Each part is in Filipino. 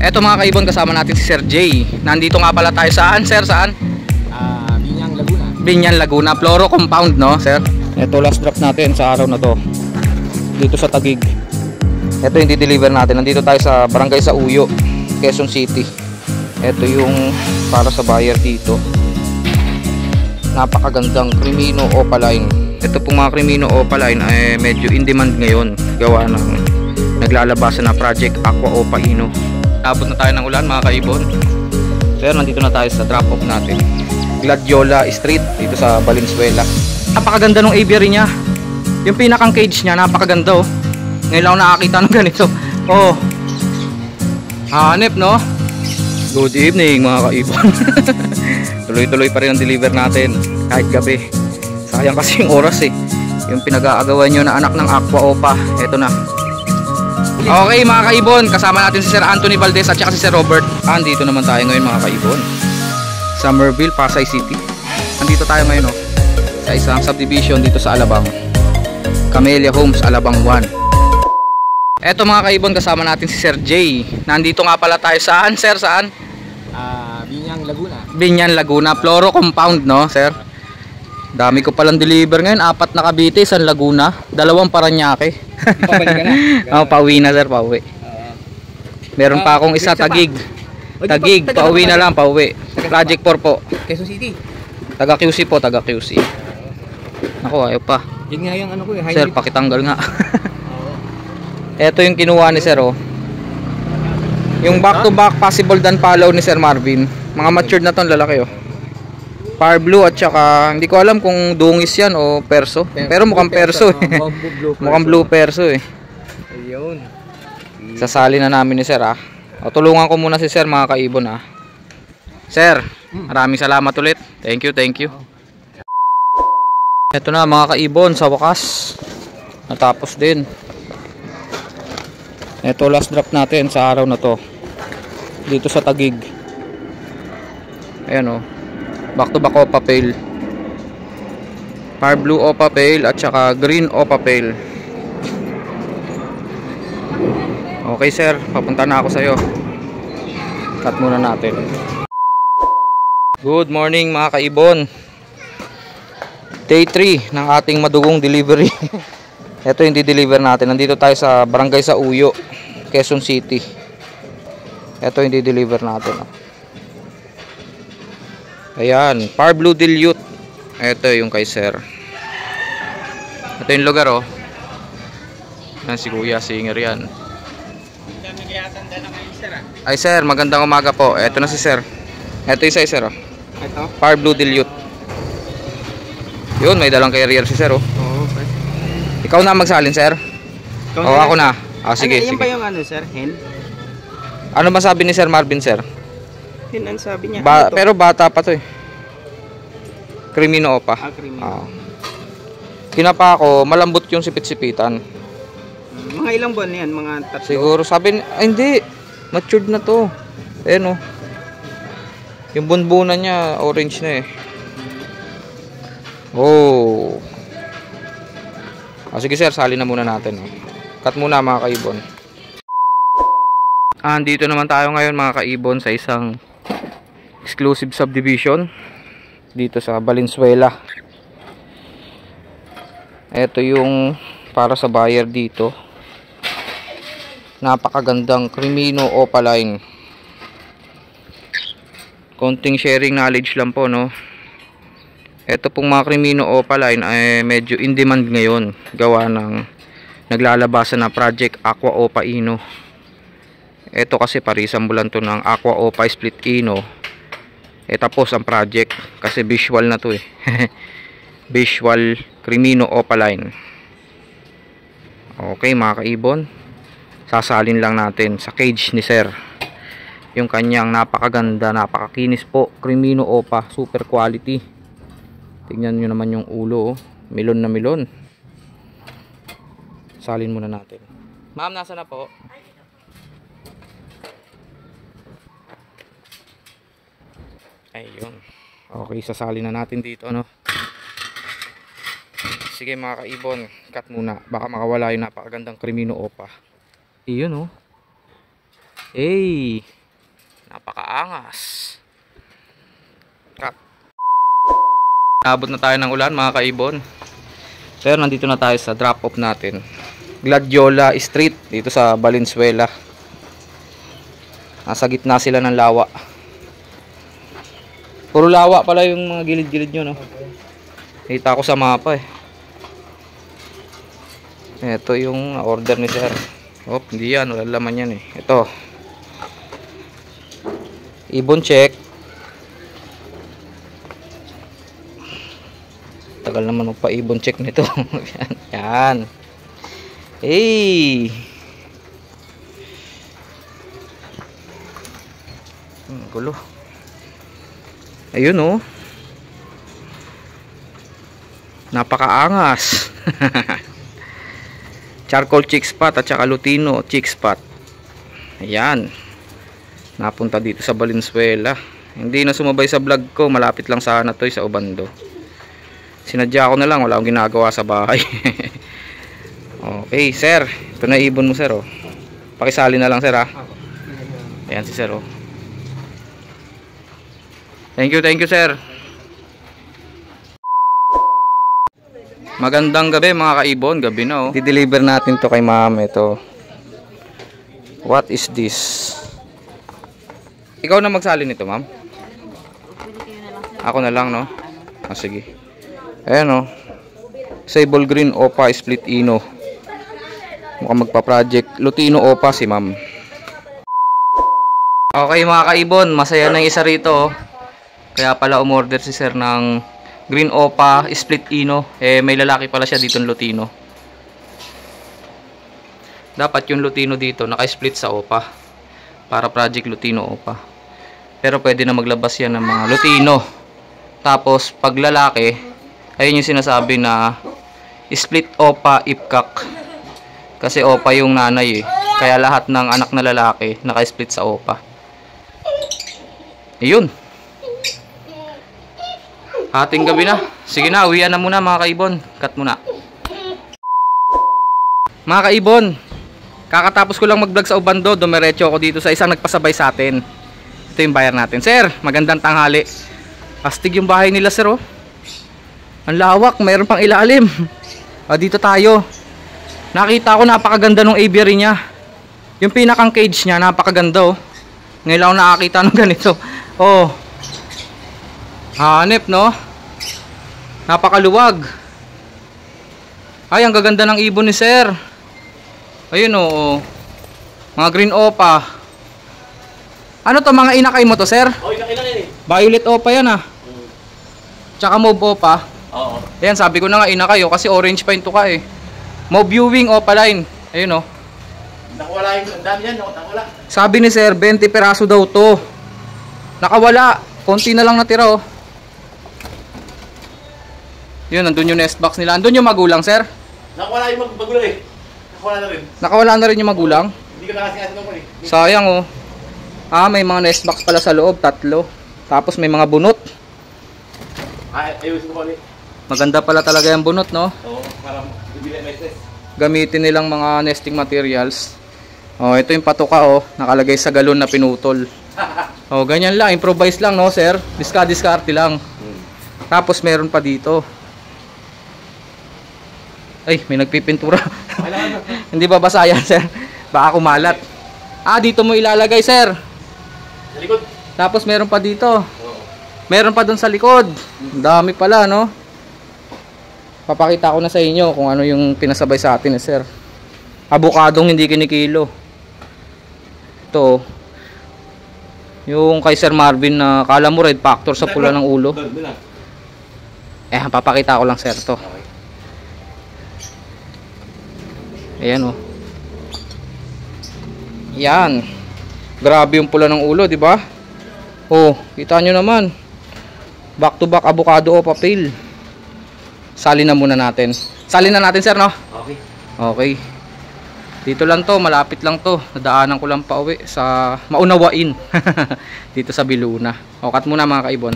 Eto mga kaibon, kasama natin si Sir J. Nandito nga pala tayo saan, Sir? Saan? Binyang Laguna. Binyang Laguna, Floro Compound, no, Sir? Eto last drop natin sa araw na to. Dito sa Taguig. Eto yung di-deliver natin. Nandito tayo sa Barangay sa Uyo, Quezon City. Eto yung para sa buyer dito. Napakagandang Crimino Opaline. Ito pong mga Crimino Opaline ay medyo in demand ngayon. Gawa ng naglalabasan na Project Aqua Opa Ino. Abot na tayo ng ulan mga kaibon. Sir, nandito na tayo sa drop off natin. Gladiola Street dito sa Valenzuela. Napakaganda ng aviary niya. Yung pinakang cage niya napakaganda oh. Ngayon lang ako nakakita ng ganito. Oh. Hanep no. Good evening mga kaibon. Tuloy-tuloy pa rin ang deliver natin kahit gabi. Sayang kasi yung oras eh. Yung pinag-aagawan nyo na anak ng Aqua Opa. Eto na. Okay mga kaibon, kasama natin si Sir Anthony Valdez at saka si Sir Robert. Andito naman tayo ngayon mga kaibon, Summerville, Pasay City. Andito tayo ngayon oh, sa isang subdivision dito sa Alabang, Camellia Homes, Alabang 1. Eto mga kaibon, kasama natin si Sir J. Nandito nga pala tayo saan, Sir? Saan? Binyang Laguna. Binyang Laguna, Floro Compound, no, Sir? Dami ko palang deliver ngayon. 4 na Cavite, 1 Laguna, 2 Paranaque. Pabalik ka na? Oh, pauwi na sir, pauwi. Meron pa akong isa Taguig. Taguig, pauwi na lang, pauwi. Project 4 po. Quezon City. Taga QC po, taga QC. Ako, ayaw pa. Yun nga yung ano ko eh. Sir, pakitanggal nga. Ito yung kinuha ni sir oh. Yung back to back possible dan follow ni Sir Marvin. Mga matured na ton, lalaki oh. Far blue at saka hindi ko alam kung dungis yan o perso. Pero mukhang perso eh. Mukhang blue perso eh. Ayun. Sasali na namin ni Sir ah. O, tulungan ko muna si Sir mga kaibon ah. Sir, maraming salamat ulit. Thank you, thank you. Ito na mga kaibon, sa wakas natapos din. Ito last drop natin sa araw na to. Dito sa Taguig. Ayan oh. Back to back Opa Pale, Far blue Opa Pale at saka green Opa Pale. Okay sir, papunta na ako sa'yo. Cut muna natin. Good morning mga kaibon. Day 3 ng ating madugong delivery. Ito yung di-deliver natin. Nandito tayo sa Barangay sa Uyo, Quezon City. Ito yung di-deliver natin. Ayan, Far blue dilute. Ito yung kay sir. Ito yung lugar oh. Yan si Kuya Singer yan. Ay sir, magandang umaga po. Ito na si sir. Ito yung sir oh. Ito? Far blue dilute. Yun, may dalang carrier si sir oh. Oo, okay. Ikaw na magsalin sir? O ako na. Sige, ano, sige. Yan pa yung ano sir, hen? Ano masabi ni Sir Marvin sir? Hen ang sabi niya. Pero bata pa to eh. Crimino Opa. Crimino. Kinapa ako, malambot yung sipit-sipitan. Mga ilang buwan yan? Mga 3? Siguro sabi, ay hindi. Matured na to. Ayan oh. Yung bunbunan niya, orange na eh. Oh. Sige sir, sali na muna natin. Oh. Cut muna mga kaibon. Andito naman tayo ngayon mga kaibon sa isang exclusive subdivision dito sa Valenzuela. Ito yung para sa buyer dito. Napakagandang Crimino Opaline. Konting sharing knowledge lang po no. Ito pong mga Crimino Opaline ay medyo in demand ngayon. Gawa ng naglalabasan na Project Aqua Opa Ino. Ito kasi parisang bulan to ng Aqua Opa Split Ino. Tapos ang project kasi visual na to eh. Visual Crimino Opaline. Okay mga kaibon, sasalin lang natin sa cage ni sir yung kanyang napakaganda, napakakinis po Crimino Opa, super quality. Tingnan nyo naman yung ulo oh. Milon na milon. Salin muna natin. Ma'am, nasa na po? Ayun. Okay, sasali na natin dito ano. Sige mga kaibon, cut muna. Baka makawala yung napakagandang Crimino Opa. Iyon oh. Hey. Angas. Cut. Abot na tayo ng ulan mga kaibon. Pero nandito na tayo sa drop off natin. Gladiola Street dito sa Valenzuela. Nasa gitna sila ng lawa. Puro lawa pala yung mga gilid-gilid nyo, no? Kita ko sa mapa eh. Ito yung order ni sir. Oh, hindi yan, wala laman yan eh. Ito. Ibon check. Tagal naman magpa-ibon check nito. Yan. Hey. Gulo. Ayun oh. Napakaangas. Charcoal chick spot at saka Lutino chick spot. Ayan. Napunta dito sa Valenzuela. Hindi na sumabay sa vlog ko. Malapit lang sana to sa Obando. Sinadya ko na lang. Wala akong ginagawa sa bahay. Okay sir. Ito na ibon mo sir oh. Pakisali na lang sir ha. Ayan si sir oh. Thank you sir. Magandang gabi mga kaibon. Gabi na oh. I-deliver natin to kay ma'am. Ito. What is this? Ikaw na magsali nito ma'am? Ako na lang no? Ah, sige. Ayan oh. Sable Green Opa Split Ino. Mukhang magpa-project. Lutino Opa si ma'am. Okay mga kaibon. Masaya na isa rito oh. Kaya pala umorder si sir ng Green Opa Split Ino. Eh may lalaki pala siya dito ng Lutino. Dapat yung Lutino dito naka-split sa Opa. Para project Lutino Opa. Pero pwede na maglabas yan ng mga Lutino. Tapos pag lalaki, ayun yung sinasabi na split Opa Ipkak. Kasi Opa yung nanay eh. Kaya lahat ng anak na lalaki naka-split sa Opa. Ayun. Ating gabi na. Sige na, uwian na muna mga kaibon. Cut muna. Mga kaibon, kakatapos ko lang mag-vlog sa Obando. Dumiretso ako dito sa isang nagpasabay sa atin. Ito yung bayar natin. Sir, magandang tanghali. Astig yung bahay nila sir oh. Ang lawak, mayroon pang ilalim. Dito tayo. Nakita ko napakaganda ng aviary niya. Yung pinakang cage niya, napakaganda oh. Ngayon lang ako nakakita ng ganito. Oh. Hanep no. Napakaluwag. Ay, ang gaganda ng ibon ni sir. Ayun oh. Mga Green Opa. Ano to, mga inakay mo to sir? Oh, inakay lang yan eh. Violet Opa yan ah. Tsaka Mauve Opa. Oo. Ayan, sabi ko na nga inakay oh, kasi orange pa yung tuka eh. Mauve Viewing Opa line. Ayun oh. Nakawala yung dami yan, nakawala. Sabi ni sir, 20 peraso daw to. Nakawala. Konti na lang natira oh. Yun, nandun yung nest box nila. Andun yung magulang, sir? Nakawala yung magulang eh. Nakawala na rin. Nakawala na rin yung magulang? Hindi ko nakasiyasin ako eh. Sayang oh. May mga nest box pala sa loob, 3. Tapos may mga bunot. Ayusin ko ulit. Maganda pala talaga yung bunot, no? Oo, para ibili may test. Gamitin nilang mga nesting materials. Oh, ito yung patuka oh. Nakalagay sa galon na pinutol. Oh, ganyan lang. Improvise lang, no, sir? Diskarte lang. Tapos meron pa dito. Ay, may nagpipintura. Hindi ba basa yan, sir? Baka kumalat. Dito mo ilalagay, sir. Sa likod. Tapos meron pa dito. Oo. Meron pa dun sa likod. Dami pala, no? Papakita ko na sa inyo kung ano yung pinasabay sa atin, sir. Abukadong hindi kinikilo. Ito. Yung kay Sir Marvin na kala mo red factor sa pula ng ulo. Papakita ko lang, sir, to. Okay. Ayan oh. Yan. Grabe yung pula ng ulo, di ba? Oh, kita nyo naman. Back to back avocado o papel. Salin na muna natin. Salin na natin, sir, no? Okay. Okay. Dito lang to, malapit lang to. Nadaanan ko lang pa uwi sa Maunawain. Dito sa Biluna. O, cut muna mga kaibon.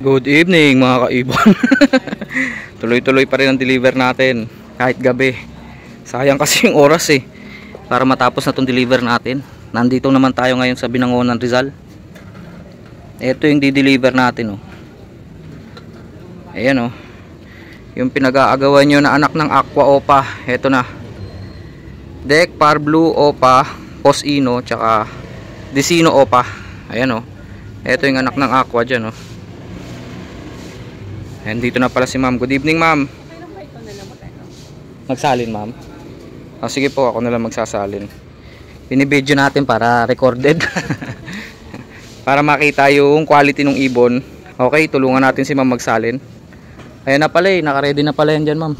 Good evening mga kaibon. Tuloy-tuloy pa rin ang deliver natin. Kahit gabi. Sayang kasi yung oras eh. Para matapos na itong deliver natin. Nandito naman tayo ngayon sa Binangonan, Rizal. Ito yung di-deliver natin, oh. Ayan, oh. Yung pinag-aagawan nyo na anak ng Aqua Opa. Ito na. Deck, Par Blue Opa, Posino, tsaka Decino Opa. Ayan, oh. Ito yung anak ng Aqua dyan, oh. And dito na pala si ma'am. Good evening, ma'am. Magsalin, ma'am. Oh, sige po, ako na lang magsasalin. Binibidyo natin para recorded. Para makita yung quality ng ibon. Okay, tulungan natin si ma'am magsalin. Ayan na pala eh, naka-ready na pala yan dyan, ma'am.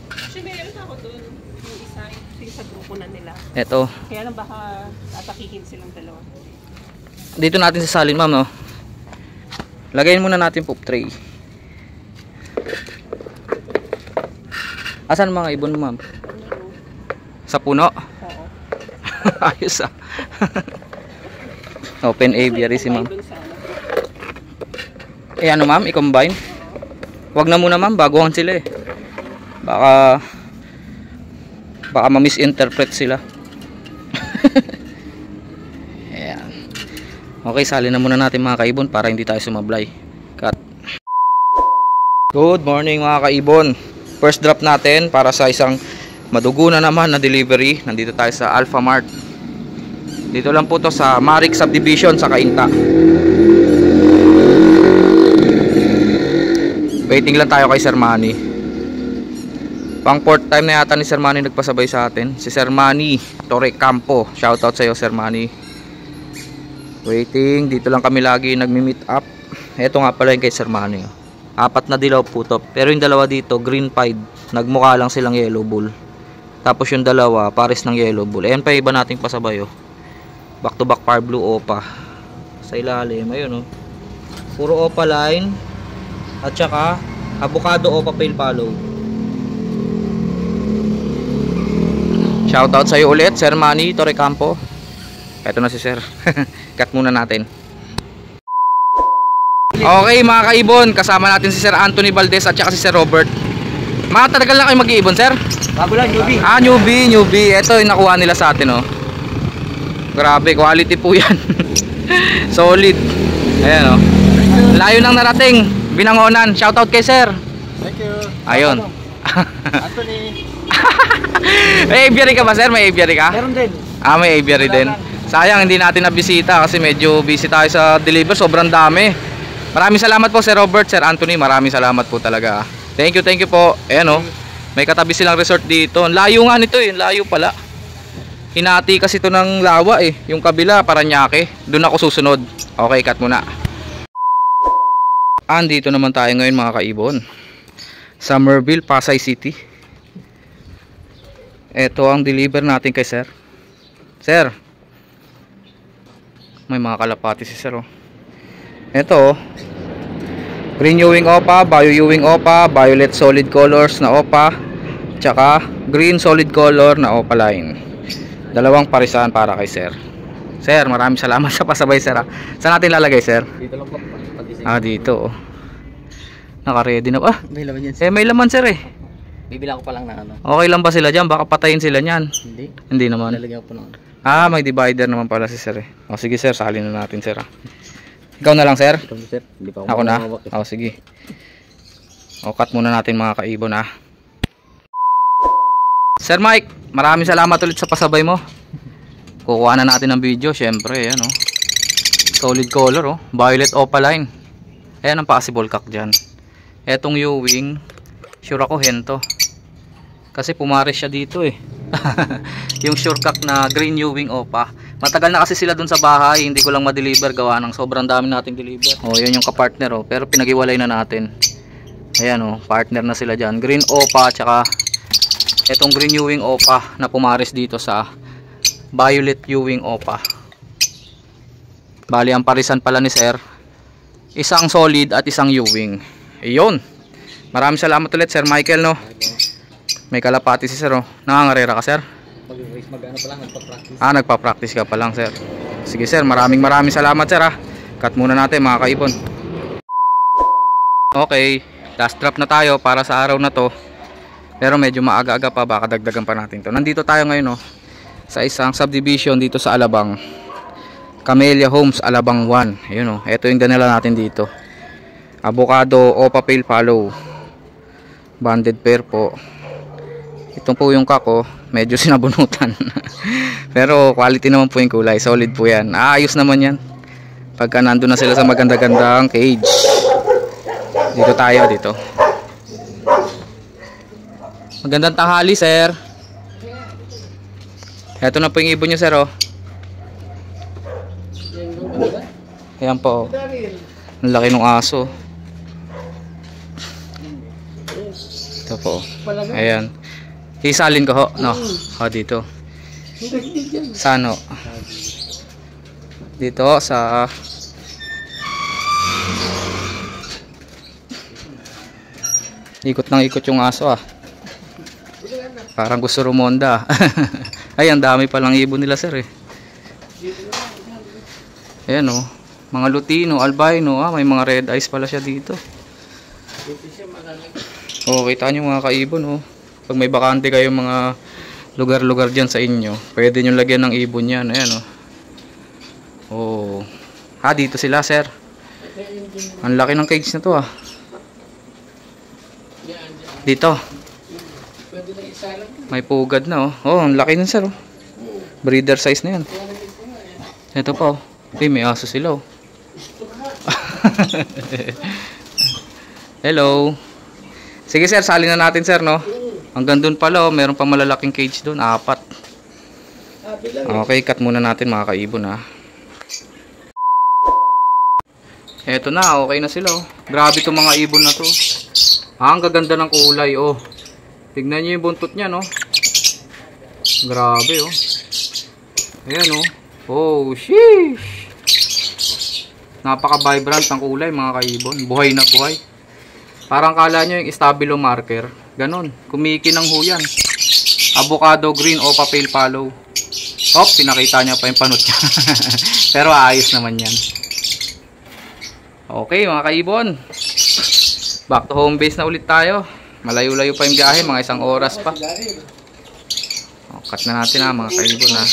Actually, meron ako doon. Yung isa, yung sa grupo na nila. Eto. Kaya lang baka tatakihin silang dalawa. Dito natin sasalin, ma'am, no? Lagayin muna natin poop tray. Asan mga ibon mo, ma'am? Sa puno? Oo. Ayos ah. Open aviary si ma'am. Eh ano, ma'am? I-combine? Wag na muna, ma'am. Baguhan sila eh. Baka ma-misinterpret sila. Ayan. Okay, salin na muna natin mga kaibon para hindi tayo sumablay. Cut. Good morning mga kaibon. First drop natin para sa isang madugo na naman na delivery. Nandito tayo sa Alpha Mart. Dito lang po to sa Marik Subdivision sa Cainta. Waiting lang tayo kay Sir Manny. Pang fourth time na yata ni Sir Manny nagpasabay sa atin. Si Sir Manny Torrecampo. Shoutout sa iyo, Sir Manny. Waiting. Dito lang kami lagi nagmi-meet up. Ito nga pala yung kay Sir Manny. 4 na dilaw po to. Pero yung dalawa dito, green pied. Nagmukha lang silang yellow bull. Tapos yung dalawa, pares ng yellow bull. Ayan pa iba nating pasabay, oh. Back to back Par Blue Opa. Sa ilalim, ayun, oh. Puro Opa line. At saka, Avocado Opa Pale Follow. Shoutout sa iyo ulit, Sir Manny Torrecampo. Ito na si Sir. Cut muna natin. Okay mga kaibon, kasama natin si Sir Anthony Valdez at saka si Sir Robert. Matagal na kayo mag-iibon, Sir? Bago lang, newbie. Ah, newbie. Ito yung nakuha nila sa atin, oh. Grabe, quality po yan. Solid. Ayan, oh. Layo nang narating. Binangonan. Shoutout kay Sir. Thank you. Ayun. Anthony. May aviary ka ba, Sir? May aviary ka? Meron din. Ah, may aviary din. Sayang, hindi natin nabisita kasi medyo busy tayo sa deliver. Sobrang dami. Maraming salamat po, Sir Robert, Sir Anthony. Maraming salamat po talaga. Thank you po. Ayan, oh. May katabi silang resort dito. Layo nga nito eh. Layo pala. Hinati kasi ito ng lawa eh. Yung kabila, Paranaque. Doon ako susunod. Okay, cut muna. Andito naman tayo ngayon mga kaibon. Somerville, Pasay City. Ito ang deliver natin kay Sir. Sir. May mga kalapati si Sir, oh. Ito, oh. Green Ewing Opa, Bio Ewing Opa, Violet Solid Colors na Opa, tsaka Green Solid Color na Opa line. Dalawang parisan para kay Sir. Sir, maraming salamat sa pasabay, Sir, ah. Saan natin lalagay, Sir? Dito lang po. Ah, dito, oh. Naka-ready na ba? May laman yan. Eh, may laman, Sir, eh. Bibila ko pa lang na ano. Okay lang ba sila dyan? Baka patayin sila niyan. Hindi. Hindi naman. Lalagyan ko po ng ano. Ah, may divider naman pala si Sir, eh. O, sige, Sir, salin na natin, Sir, ah. Ikaw na lang, Sir? Ito, sir. Hindi pa Ako na? mamawak, eh. O, sige. O, cut muna natin mga kaibon, ha. Sir Mike, maraming salamat ulit sa pasabay mo. Kukuha na natin ng video, syempre, ayan, oh. Solid color, oh. Violet opaline. Ayan ang possible cock dyan. Etong Ewing, sure ako hento. Kasi pumares siya dito, eh. Yung sure cock na Green Ewing Opa. Matagal na kasi sila dun sa bahay, hindi ko lang ma-deliver gawa ng sobrang dami nating deliver. Oh, yun yung ka-partner, oh. Pero pinag-iwalay na natin. Ayan, oh, partner na sila diyan. Green Opa tsaka etong Green Ewing Opa na pumares dito sa Violet Ewing Opa. Bali ang parisan pala ni Sir, isang solid at isang Ewing. Ayun. Maraming salamat ulit, Sir Michael, no. May kalapati si Sir, oh. Nangangarera ka, Sir? Mag-ano pa lang, nagpa-practice. Ah, nagpa-practice ka pa lang, Sir. Sige, Sir, maraming salamat, Sir, ha. Cut muna natin mga kaibon. Okay, last drop na tayo para sa araw na to. Pero medyo maaga-aga pa, baka dagdagan pa natin to. Nandito tayo ngayon, oh, sa isang subdivision dito sa Alabang. Camellia Homes, Alabang 1. Ayun, oh. Ito yung danila natin dito. Avocado, Opa Pale Follow. Banded pear po. Ito po yung kako, medyo sinabunutan. Pero quality naman po yung kulay, solid po yan. Ayos naman yan pagka nandun na sila sa maganda-gandang cage. Dito tayo, dito. Magandang tanghali, sir. Eto na po yung ibon nyo, sir, oh. Ayan po, oh. Ang laki ng aso. Ito po, ayan. Isalin ko ho, no? O, dito. Sa ano? Dito, sa... Ikot ng ikot yung aso, ah. Parang gusto rumonda. Ay, ang dami palang ibon nila, sir, eh. Ayan, oh. Mga Lutino, albino, ah. May mga red eyes pala siya dito. Oh, kita nyo mga kaibon, oh. Pag may bakante kayo mga lugar-lugar dyan sa inyo, pwede nyo lagyan ng ibon yan. Ayan, oh. Oh. Ha, dito sila, sir. Ang laki ng cage na to, ah. Dito. May pugad na, oh. Oh, ang laki nun, sir, oh. Breeder size na yan. Ito pa, oh. Eh, may aso sila, oh. Hello. Sige, sir, salin na natin, sir, no? Hanggang dun pala, oh, meron pa malalaking cage dun, 4. Okay, cut muna natin mga kaibon, ha. Eto na, okay na sila, oh. Grabe itong mga ibon na to. Ah, ang gaganda ng kulay, oh. Tignan nyo yung buntot niya, no? Grabe, oh. Ayan, oh. Oh, sheesh. Napaka-vibrant ang kulay, mga kaibon. Buhay na buhay. Parang kala nyo yung stabilo marker. Ganon, kumikinang ho yan. Avocado green o Opa Pale Follow. Hop, pinakita niya pa yung panot niya. Pero ayos naman yan. Okay mga kaibon, back to home base na ulit tayo. Malayo-layo pa yung biyahe, mga 1 oras pa. O, cut na natin, ha, mga kaibon, ha.